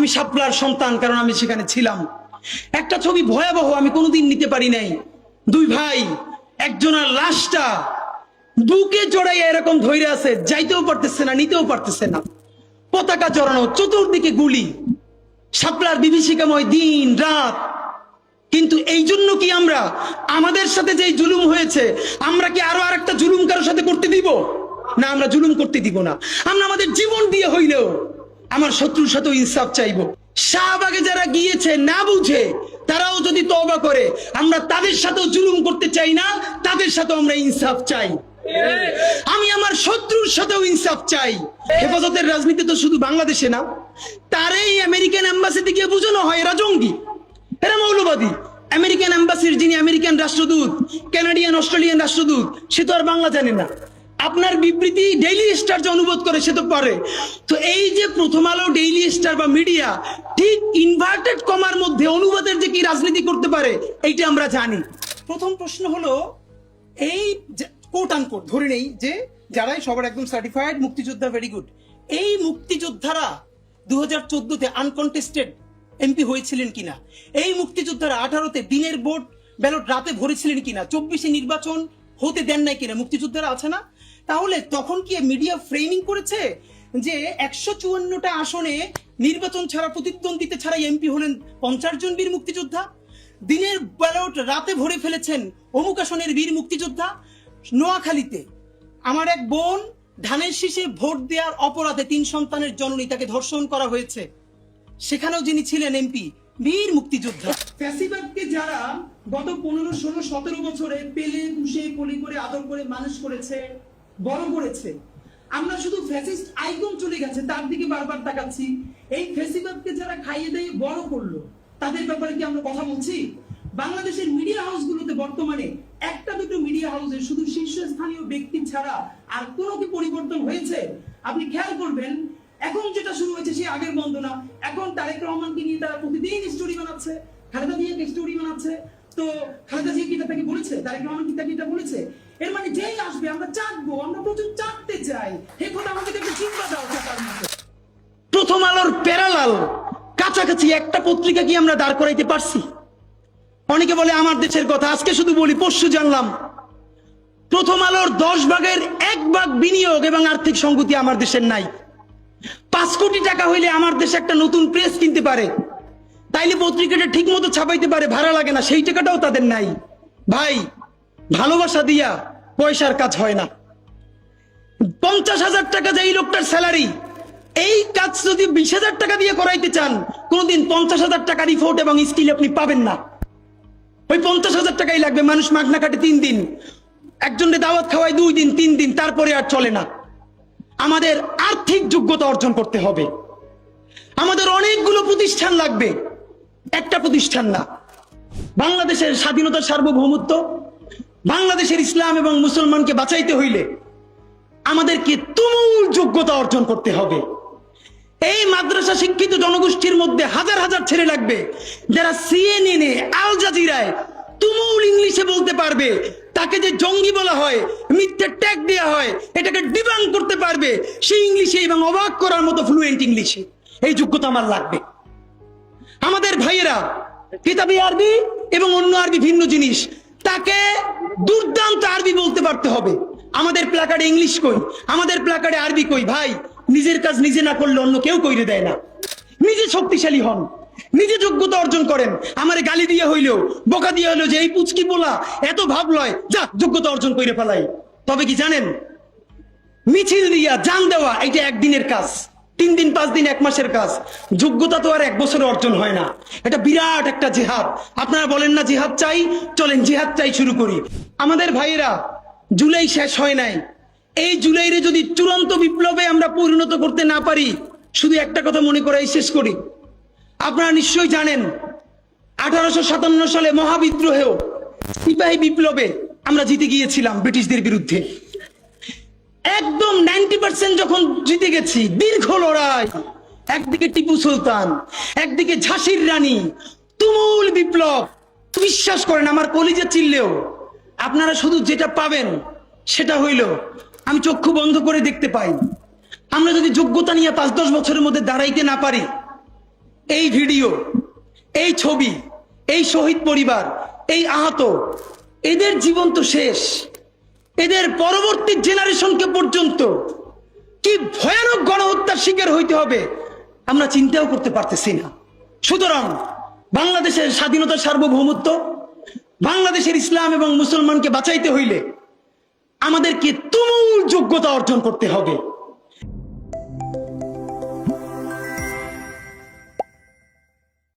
আমি শাপলার সন্তান, কারণ আমি সেখানে ছিলাম। একটা ছবি ভয়াবহ, আমি কোনোদিন নিতে পারি নাই। দুই ভাই, একজনের লাশটা বুকে জড়াইয়া এরকম ধইরে আছে, যাইতেও পারতেছে না, নিতেও পারতেছে না। পতাকা জড়ানো, চতুর্দিকে গুলি, শাপলার বিভীষিকাময় দিন রাত। কিন্তু এই জন্য কি আমরা আমাদের সাথে যে জুলুম হয়েছে, আমরা কি আরো আরেকটা জুলুম কারোর সাথে করতে দিব? না, আমরা জুলুম করতে দিব না। আমরা আমাদের জীবন দিয়ে হইলেও আমার শত্রুর সাথেও ইনসাফ চাইবো। শাহবাগে যারা গিয়েছে না বুঝে, তারাও যদি তওবা করে, আমরা তাদের সাথেও জুলুম করতে চাই না, তাদের সাথেও আমরা ইনসাফ চাই। আমি আমার শত্রুর সাথেও ইনসাফ চাই। হেফাজতের রাজনীতি তো শুধু বাংলাদেশে না, তারই আমেরিকান এম্বাসিতে গিয়ে বোঝানো হয় এরা জঙ্গি, এরা মৌলবাদী। আমেরিকান এম্বাসির যিনি আমেরিকান রাষ্ট্রদূত, কানাডিয়ান অস্ট্রেলিয়ান রাষ্ট্রদূত, সে তো আর বাংলা জানে না। আপনার বিবৃতি ডেইলি স্টার যে অনুবাদ করে সে তো পারে। তো এই যে প্রথম আলো, ডেইলি স্টার বা মিডিয়া ঠিক ইনভার্টেড কমার মধ্যে অনুবাদের যে কি রাজনীতি করতে পারে, এইটা আমরা জানি। প্রথম প্রশ্ন হলো, এই কোট আনকোট ধরে নেই যে যারাই সবার একদম সার্টিফাইড মুক্তিযোদ্ধা, ভেরি গুড, এই মুক্তিযোদ্ধারা 2014-তে আনকন্টেস্টেড এমপি হয়েছিলেন কিনা, এই মুক্তিযোদ্ধারা 18-তে দিনের ভোট ব্যালট রাতে ভরেছিলেন কিনা, 24-এ নির্বাচন হতে দেন নাই কিনা, মুক্তিযোদ্ধারা আছে না? তাহলে তখন কি মিডিয়া ফ্রেমিং করেছে যে 154টা আসনে নির্বাচন ছাড়া, প্রতিদ্বন্দ্বিতা ছাড়া এমপি হলেন 50 জন বীর মুক্তিযোদ্ধা? দিনের ব্যালট রাতে ভরে ফেলেছেন অমুক আসনের বীর মুক্তিযোদ্ধা। নোয়াখালীতে আমার এক বোন ধানের শীষে ভোট দেওয়ার অপরাধে 3 সন্তানের জননী, তাকে ধর্ষণ করা হয়েছে, সেখানেও যিনি ছিলেন এমপি, বীর মুক্তিযোদ্ধা। ফ্যাসিবাদকে যারা গত 15, 16, 17 বছরে পেলে পুষে কলি করে আদর করে মানুষ করেছে, বড় করেছে, আমরা শুধু ফ্যাসিস্ট আইকন চলে গেছে তার দিকে বারবার তাকাচ্ছি। এই ফ্যাসিবাদকে যারা খাইয়ে দিয়ে বড় করলো, তাদের ব্যাপারে কি আমরা কথা বলছি? বাংলাদেশের মিডিয়া হাউসগুলোতে বর্তমানে একটা দুটো মিডিয়া হাউসে শুধু শীর্ষস্থানীয় ব্যক্তি ছাড়া আর কোনো কি পরিবর্তন হয়েছে? আপনি খেয়াল করবেন, এখন যেটা শুরু হয়েছে সে আগের বন্ধ না। এখন তারেক রহমানকে নিয়ে তারা প্রতিদিন স্টোরি বানাচ্ছে, খালেদা জিয়াকে স্টোরি বানাচ্ছে। তো খালেদা জিয়া কি তাকে বলেছে? তারেক রহমান কি তাকে এটা বলেছে? এর মানে যেই আসবে আমরা চাটবো, আমরা প্রচুর চাটতে চাই। এই কথা আমাদের একটু চিন্তা দাও। প্রথম আলোর প্যারালাল কাছাকাছি একটা পত্রিকা কি আমরা দাঁড় করাইতে পারছি? অনেকে বলে আমার দেশের কথা, আজকে শুধু বলি, পরশু জানলাম প্রথম আলোর 10 ভাগের 1 ভাগ বিনিয়োগ এবং আর্থিক সংগতি আমার দেশের নাই। 5 কোটি টাকা হইলে আমার দেশে একটা নতুন প্রেস কিনতে পারে, তাইলে পত্রিকাটা ঠিক মতো ছাপাইতে পারে, ভাড়া লাগে না, সেই টাকাটাও তাদের নাই। ভাই, ভালোবাসা দিয়া পয়সার কাজ হয় না। 50,000 টাকা যে এই লোকটার স্যালারি, এই কাজ যদি 20,000 টাকা দিয়ে করাইতে চান, কোনদিন 50,000 টাকা রিপোর্ট এবং স্কিল আপনি পাবেন না। ওই 50,000 টাকাই লাগবে। মানুষ মাগনা কাটে 3 দিন, একজনকে দাওয়াত খাওয়ায় 2 দিন 3 দিন, তারপরে আর চলে না। আমাদের আর্থিক যোগ্যতা অর্জন করতে হবে। আমাদের অনেকগুলো প্রতিষ্ঠান লাগবে, একটা প্রতিষ্ঠান না। বাংলাদেশের স্বাধীনতার সার্বভৌমত্ব, বাংলাদেশের ইসলাম এবং মুসলমানকে বাঁচাইতে হইলে আমাদেরকে তুমুল যোগ্যতা অর্জন করতে হবে। এই মাদ্রাসা শিক্ষিত জনগোষ্ঠীর মধ্যে হাজার হাজার ছেলে লাগবে যারা CNN এ, আল জাজিরায় তুমুল ইংলিশে বলতে পারবে। তাকে যে জঙ্গি বলা হয়, মিথ্যে ট্যাগ দেওয়া হয়, এটাকে ডিবাঙ্ক করতে পারবে সেই ইংলিশে এবং অবাক করার মতো ফ্লুয়েন্ট ইংলিশে। এই যোগ্যতা আমার লাগবে। আমাদের ভাইয়েরা কিতাবি আরবি এবং অন্য আরবি ভিন্ন জিনিস, তাকে দুর্দান্ত আরবি বলতে পারতে হবে। আমাদের প্ল্যাকার্ডে ইংলিশ কই, আমাদের প্ল্যাকার্ডে আরবি কই? ভাই, নিজের কাজ নিজে না করলে অন্য কেউ কইরে দেয় না। নিজে শক্তিশালী হন, নিজে যোগ্যতা অর্জন করেন। আমারে গালি দিয়ে হইলেও, বোকা দিয়ে হইলেও যে এই পুচকি বলা এত ভাব লয়, যা যোগ্যতা অর্জন করে ফেলাই। তবে কি জানেন, মিছিল দিয়া জান দেওয়া এটা একদিনের কাজ, 3 দিন 5 দিন 1 মাসের কাজ। যোগ্যতা তো আর 1 বছরে অর্জন হয় না। এটা বিরাট একটা জিহাদ। আপনারা বলেন না জিহাদ চাই, চলেন জিহাদ চাই শুরু করি। আমাদের ভাইয়েরা, জুলাই শেষ হয় নাই। এই জুলাইরে যদি চূড়ান্ত বিপ্লবে আমরা পরিণত করতে না পারি, শুধু একটা কথা মনে করাই শেষ করি। আপনারা নিশ্চয়ই জানেন 1857 সালে মহাবিদ্রোহেও সিপাহী বিপ্লবে আমরা জিতে গিয়েছিলাম ব্রিটিশদের বিরুদ্ধে। একদম 90% যখন জিতে গেছি, দীর্ঘ লড়াই, একদিকে টিপু সুলতান, একদিকে ঝাঁসির রানী, তুমুল বিপ্লব। বিশ্বাস করেন, আমার কলিজা চিল্লেও আপনারা শুধু যেটা পাবেন সেটা হইল আমি চক্ষু বন্ধ করে দেখতে পাই। আমরা যদি যোগ্যতা নিয়ে 5-10 বছরের মধ্যে দাঁড়াইতে না পারি, এই ভিডিও, এই ছবি, এই শহীদ পরিবার, এই আহত, এদের জীবন তো শেষ। এদের পরবর্তী জেনারেশনকে পর্যন্ত কি ভয়ানক গণহত্যার শিকার হইতে হবে আমরা চিন্তাও করতে পারতেছি না। সুতরাং বাংলাদেশের স্বাধীনতা, সার্বভৌমত্ব, বাংলাদেশের ইসলাম এবং মুসলমানকে বাঁচাইতে হইলে আমাদেরকে তুমুল যোগ্যতা অর্জন করতে হবে।